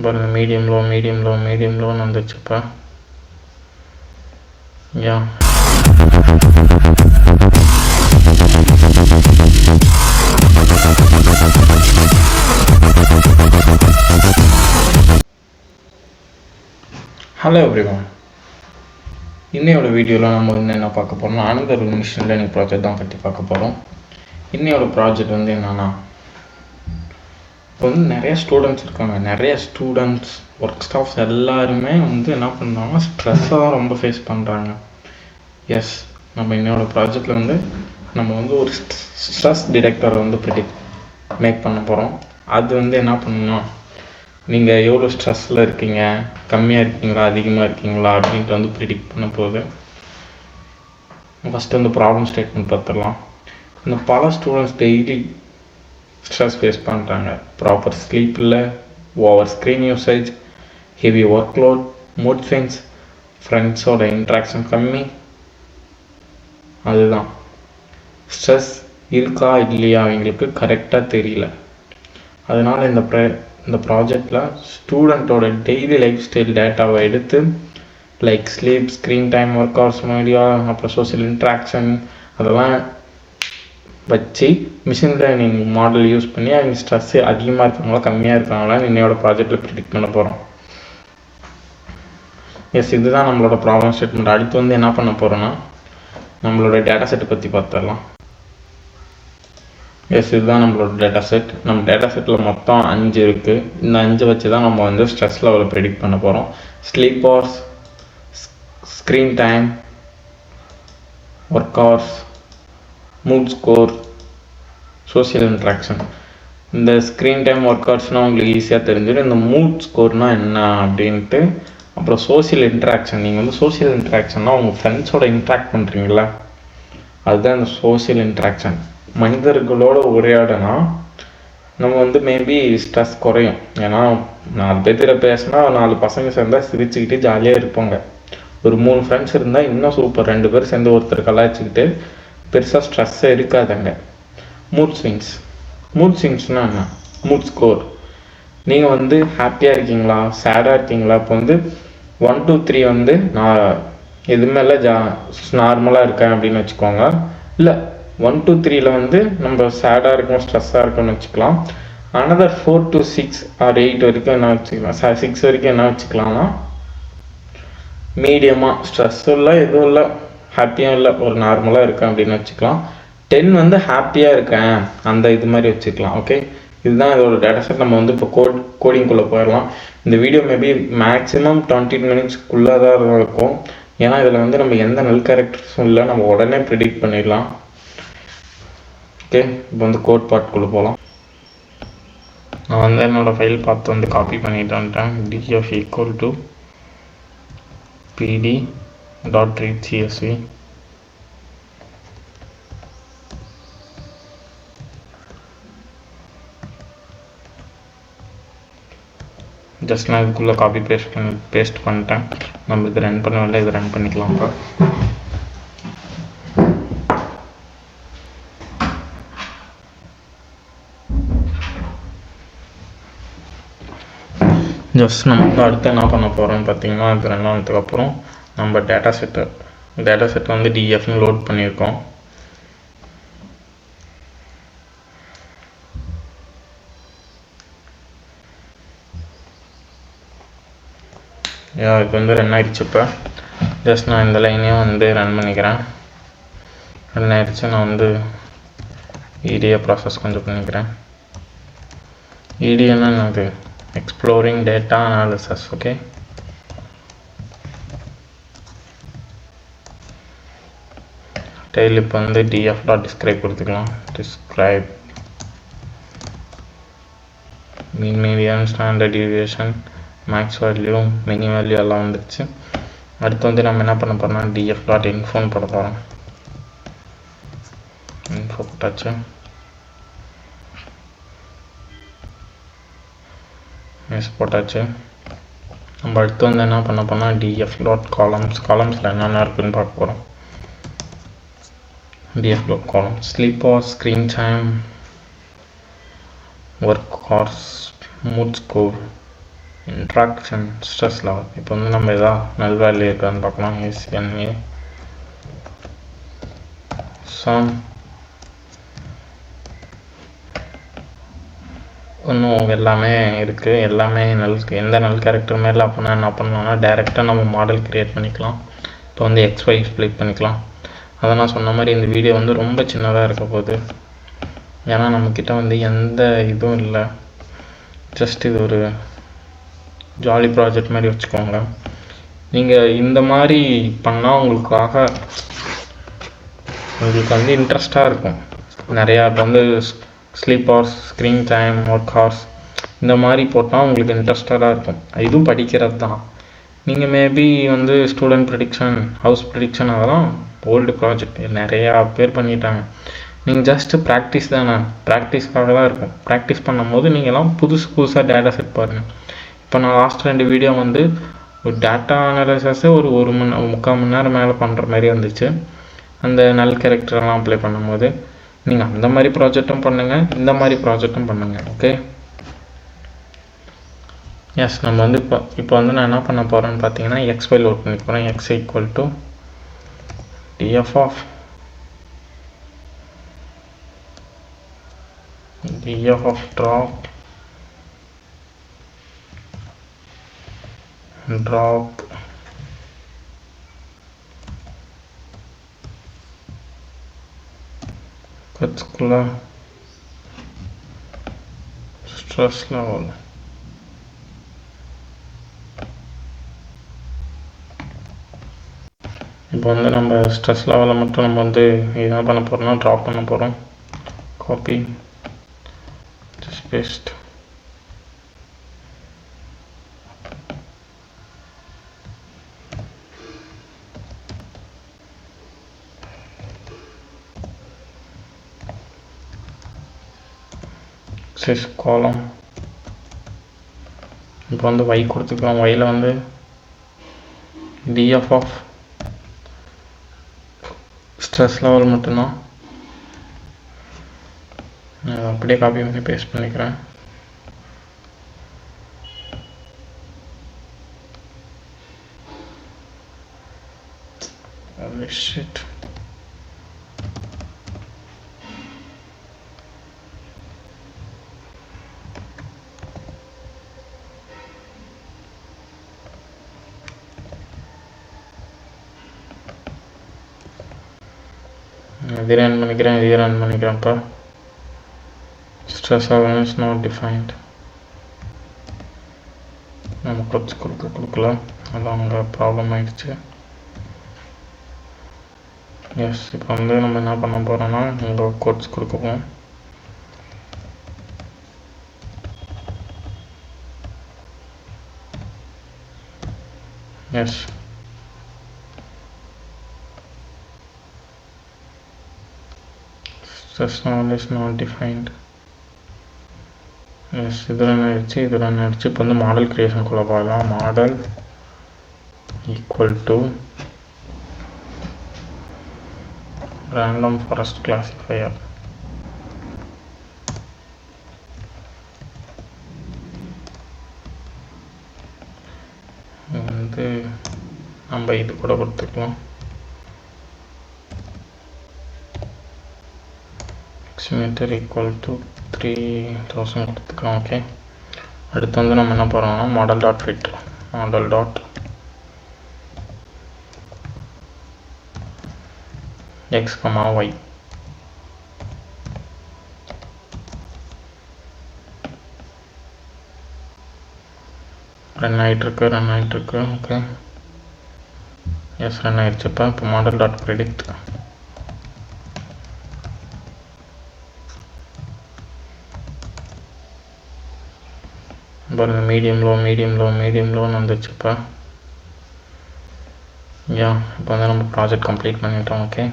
பாருங்கள், மீடியம் லோன்னு வந்துச்சு. இப்போ யா ஹலோ எவ்ரிவன், இன்னையோட வீடியோவில் நம்ம வந்து என்ன பார்க்க போகிறோம்னா அனதர் மிஷின் லேர்னிங் ப்ராஜெக்ட் தான் பற்றி பார்க்க போகிறோம். இன்னையோட ப்ராஜெக்ட் வந்து என்னென்னா, இப்போ வந்து நிறைய ஸ்டூடெண்ட்ஸ் ஒர்க் ஸ்டாஃப்ஸ் எல்லாருமே வந்து என்ன பண்ணுறாங்கன்னா ஸ்ட்ரெஸ்ஸை தான் ரொம்ப ஃபேஸ் பண்ணுறாங்க. எஸ், நம்ம இன்னையோட ப்ராஜெக்டில் வந்து நம்ம வந்து ஒரு ஸ்ட்ரெஸ் டிடெக்டரை வந்து மேக் பண்ண போகிறோம். அது வந்து என்ன பண்ணணும்னா, நீங்கள் எவ்வளோ ஸ்ட்ரெஸ்ஸில் இருக்கீங்க, கம்மியாக இருக்கீங்களா, அதிகமாக இருக்கீங்களா அப்படின்ட்டு வந்து ப்ரிடிக்ட் பண்ண போகுது. ஃபஸ்ட்டு வந்து ப்ராப்ளம் ஸ்டேட்மெண்ட் பார்த்துடலாம். இந்த பல ஸ்டூடெண்ட்ஸ் டெய்லி ஸ்ட்ரெஸ் ஃபேஸ் பண்ணுறாங்க. ப்ராப்பர் ஸ்லீப் இல்லை, over screen usage, heavy work load, mood swings, ஃப்ரெண்ட்ஸோட இன்ட்ராக்ஷன் கம்மி. அதுதான் ஸ்ட்ரெஸ் இருக்கா இல்லையா அவங்களுக்கு கரெக்டாக தெரியல. அதனால் இந்த ப்ராஜெக்டில் ஸ்டூடெண்ட்டோட டெய்லி லைஃப் ஸ்டைல் டேட்டாவை எடுத்து like sleep, screen time, work hours, media, அப்புறம் சோஷியல் இன்ட்ராக்ஷன் அதெல்லாம் வச்சு மிஷின் லேர்னிங் மாடல் யூஸ் பண்ணி அவங்க ஸ்ட்ரெஸ்ஸு அதிகமாக இருக்காங்களா கம்மியாக இருக்காங்களான்னு என்னோட ப்ராஜெக்டில் ப்ரிடிக்ட் பண்ண போகிறோம். எஸ், இதுதான் நம்மளோட ப்ராப்ளம் ஸ்டேட்மெண்ட். அடுத்து வந்து என்ன பண்ண போகிறோன்னா நம்மளோட டேட்டா செட்டை பற்றி பார்த்துடலாம். எஸ், இதுதான் நம்மளோட டேட்டா செட். நம்ம டேட்டா செட்டில் மொத்தம் 5 இருக்குது. இந்த 5 வச்சு தான் நம்ம வந்து ஸ்ட்ரெஸ் லெவலை ப்ரெடிக்ட் பண்ண போகிறோம். Sleep hours, screen time, work hours, mood score, social interaction. இந்த ஸ்க்ரீன் டைம், ஒர்க் ஹவர்ஸ்னால் உங்களுக்கு ஈஸியாக தெரிஞ்சிடும். இந்த மூட் ஸ்கோர்னால் என்ன அப்படின்ட்டு. அப்புறம் சோஷியல் இன்ட்ராக்ஷன், நீங்கள் வந்து சோஷியல் இன்ட்ராக்ஷன்னா உங்கள் ஃப்ரெண்ட்ஸோட இன்ட்ராக்ட் பண்ணுறீங்களா, அதுதான் இந்த சோஷியல் இன்ட்ராக்ஷன். மனிதர்களோட உரையாடனா நம்ம வந்து மேபி ஸ்ட்ரெஸ் குறையும். ஏன்னா 4 பேர்த்திட்ட பேசினா 4 பசங்க சேர்ந்தால் சிரிச்சுக்கிட்டு ஜாலியாக இருப்பாங்க. ஒரு 3 ஃப்ரெண்ட்ஸ் இருந்தால் இன்னும் சூப்பர். 2 பேர் சேர்ந்து ஒருத்தர் கலாய்ச்சிக்கிட்டு பெருசாக ஸ்ட்ரெஸ்ஸே இருக்காதுங்க. மூட் ஸ்விங்ஸ்னால் என்ன? மூட் ஸ்கோர், நீங்கள் வந்து ஹாப்பியாக இருக்கீங்களா, சேடாக இருக்கீங்களா. இப்போ வந்து 1 to 3 வந்து நான் எதுவுமே இல்லை, நார்மலாக இருக்கேன் அப்படின்னு வச்சுக்கோங்க. இல்லை 1 to 3 வந்து நம்ம சேடாக இருக்கோம், ஸ்ட்ரெஸ்ஸாக இருக்கோம்னு வச்சுக்கலாம். அனதர் 4 to 6 or 8 வரைக்கும் என்ன வச்சுக்கலாம், 6 வரைக்கும் என்ன வச்சுக்கலாம்னா மீடியமாக ஸ்ட்ரெஸ்ஸும் இல்லை, எதுவும் இல்லை, ஹாப்பியாக இல்லை, ஒரு நார்மலாக இருக்கேன் அப்படின்னு வச்சுக்கலாம். 10 வந்து ஹாப்பியாக இருக்கேன், அந்த இது மாதிரி வச்சுக்கலாம். ஓகே, இதுதான் இதோட டேட்டா செட். நம்ம வந்து இப்போ கோடிங்குள்ளே போயிடலாம். இந்த வீடியோ மேபி மேக்ஸிமம் 20 minutesக்குள்ளே தான் இருக்கும். ஏன்னா இதில் வந்து நம்ம எந்த நல் கேரக்டர்ஸும் இல்லை, நம்ம உடனே ப்ரிடிக்ட் பண்ணிடலாம். ஓகே, இப்போ வந்து கோட் பார்ட்குள்ளே போகலாம். நான் வந்து என்னோடய ஃபைல் பார்த்து வந்து காப்பி பண்ணிட்டு வந்துட்டேன். df equal to pd.read.csv. Just நான் இதுக்குள்ளே காப்பி பேஸ்ட் பண்ணிட்டேன். நம்ம இது ரன் பண்ணவில்லை, இது ரன் பண்ணிக்கலாம். இப்போ ஜஸ்ட் நம்ம அடுத்து என்ன பண்ண போகிறோம்னு பார்த்தீங்கன்னா, இது ரன் ஆனதுக்கப்புறம் நம்ம டேட்டா செட் வந்து டிஎஃப்னு லோட் பண்ணியிருக்கோம். இது வந்து ரன் ஆகிடுச்சு. இப்போ ஜஸ்ட் நான் இந்த லைனையும் வந்து ரன் பண்ணிக்கிறேன். ரன் ஆகிடுச்சு. நான் வந்து இடிஏ ப்ராசஸ் கொஞ்சம் பண்ணிக்கிறேன். இடிஏன்னா என்னது? Exploring data analysis. Okay, daily இப்போ வந்து df.describe கொடுத்துக்கலாம். Describe mean, median, standard deviation, max value, mini value எல்லாம் வந்துடுச்சு. அடுத்து வந்து நம்ம என்ன பண்ண போகிறோம்னா df.infoன்னு போட போகிறோம். இன்ஃபோ போட்டாச்சு. போட்டாச்சு. நம்ம அடுத்து வந்து என்ன பண்ண போனால் df.columns என்னென்ன இருக்குன்னு பார்க்க போகிறோம். df.columns sleep hours, screen time, work hours, mood score, interaction stress level. இப்போ வந்து நம்ம எதாவது நல் வேல்யூ இருக்கான்னு பார்க்கலாம். எஸ்என்ஏ சம் இன்னும் எல்லாமே இருக்குது, எல்லாமே எந்த நல் கேரக்டருமே இல்லை. அப்படின்னா என்ன பண்ணலாம்னா டேரெக்டாக நம்ம மாடல் க்ரியேட் பண்ணிக்கலாம். இப்போ வந்து XY ஸ்ப்ளிட் பண்ணிக்கலாம். அதை நான் சொன்ன மாதிரி இந்த வீடியோ வந்து ரொம்ப சின்னதாக இருக்க போகுது, ஏன்னா நம்மக்கிட்ட வந்து எந்த இதுவும் இல்லை. ஜஸ்ட் இது ஒரு ஜாலி ப்ராஜெக்ட் மாதிரி வச்சுக்கோங்க. நீங்கள் இந்த மாதிரி பண்ணால் உங்களுக்கு வந்து இன்ட்ரெஸ்டாக இருக்கும். நிறையா இப்போ வந்து sleep hours, screen time, work hours இந்த மாதிரி போட்டால் உங்களுக்கு இன்ட்ரெஸ்டடாக இருக்கும். இதுவும் படிக்கிறது தான். நீங்கள் மேபி வந்து ஸ்டூடெண்ட் ப்ரெடிக்ஷன், ஹவுஸ் ப்ரெடிக்ஷன் அதெல்லாம் ஓல்டு ப்ராஜெக்ட் நிறையா பேர் பண்ணிட்டாங்க. நீங்கள் ஜஸ்ட்டு ப்ராக்டிஸ் தானே, ப்ராக்டிஸ்க்காக தான் இருக்கும். ப்ராக்டிஸ் பண்ணும்போது நீங்கள்லாம் புதுசாக டேட்டா செட் பாருங்கள். இப்போ நான் லாஸ்ட் 2 வீடியோ வந்து ஒரு டேட்டா அனாலிசிஸை ஒரு 3/4 மணி நேரம் மேலே பண்ணுற மாதிரி வந்துச்சு. அந்த நல் கேரக்டரெல்லாம் அப்ளை பண்ணும்போது நீங்கள் அந்த மாதிரி ப்ராஜெக்டும் பண்ணுங்கள், இந்த மாதிரி ப்ராஜெக்டும் பண்ணுங்கள். Okay, yes. நம்ம வந்து இப்போ வந்து நான் என்ன பண்ண போகிறேன்னு பார்த்தீங்கன்னா XY லோட் பண்ணி போகிறேன். X = df of drop particular stress level. இப்போ வந்து நம்ம ஸ்ட்ரெஸ் லெவலை மட்டும் நம்ம வந்து என்ன பண்ண போகிறோம்னா ட்ராப் பண்ண போகிறோம். Copy, paste. காலம் இப்போ வந்து y கொடுத்துக்கலாம். yல வந்து df of ஸ்ட்ரெஸ் லெவல் மட்டும்தான். நான் அப்படியே காப்பி பண்ணி பேஸ்ட் பண்ணிக்கிறேன். ஷிட். இது ரன் பண்ணிக்கிறேன்ப்பா. Stress level is not defined. நம்ம கொடுக்கல, அதான் அங்கே ப்ராப்ளம் ஆகிடுச்சு. எஸ், இப்போ வந்து நம்ம என்ன பண்ண போகிறோம்னா இங்கே கோட்ஸ் கொடுக்குவோம். Yes, stress level is not defined. Yes, இது ரன் ஆகிடுச்சு. இப்போ வந்து மாடல் க்ரியேஷனுக்குள்ளே போகலாம். Model = random forest classifier. வந்து நம்ம இது கூட கொடுத்துக்கலாம். Xmeter = 3000 கொடுத்துக்கலாம். ஓகே, அடுத்து வந்து நம்ம என்ன போகிறோம்னா model.fit x, y. ரன் ஆகிட்டுருக்கு. ஓகே, எஸ், ரன் ஆகிடுச்சுப்பா. இப்போ model.predict. பாருங்க, மீடியம் லோன்னு வந்துச்சுப்பா. இப்போ வந்து நம்ம ப்ராஜெக்ட் கம்ப்ளீட் பண்ணிட்டோம். ஓகே.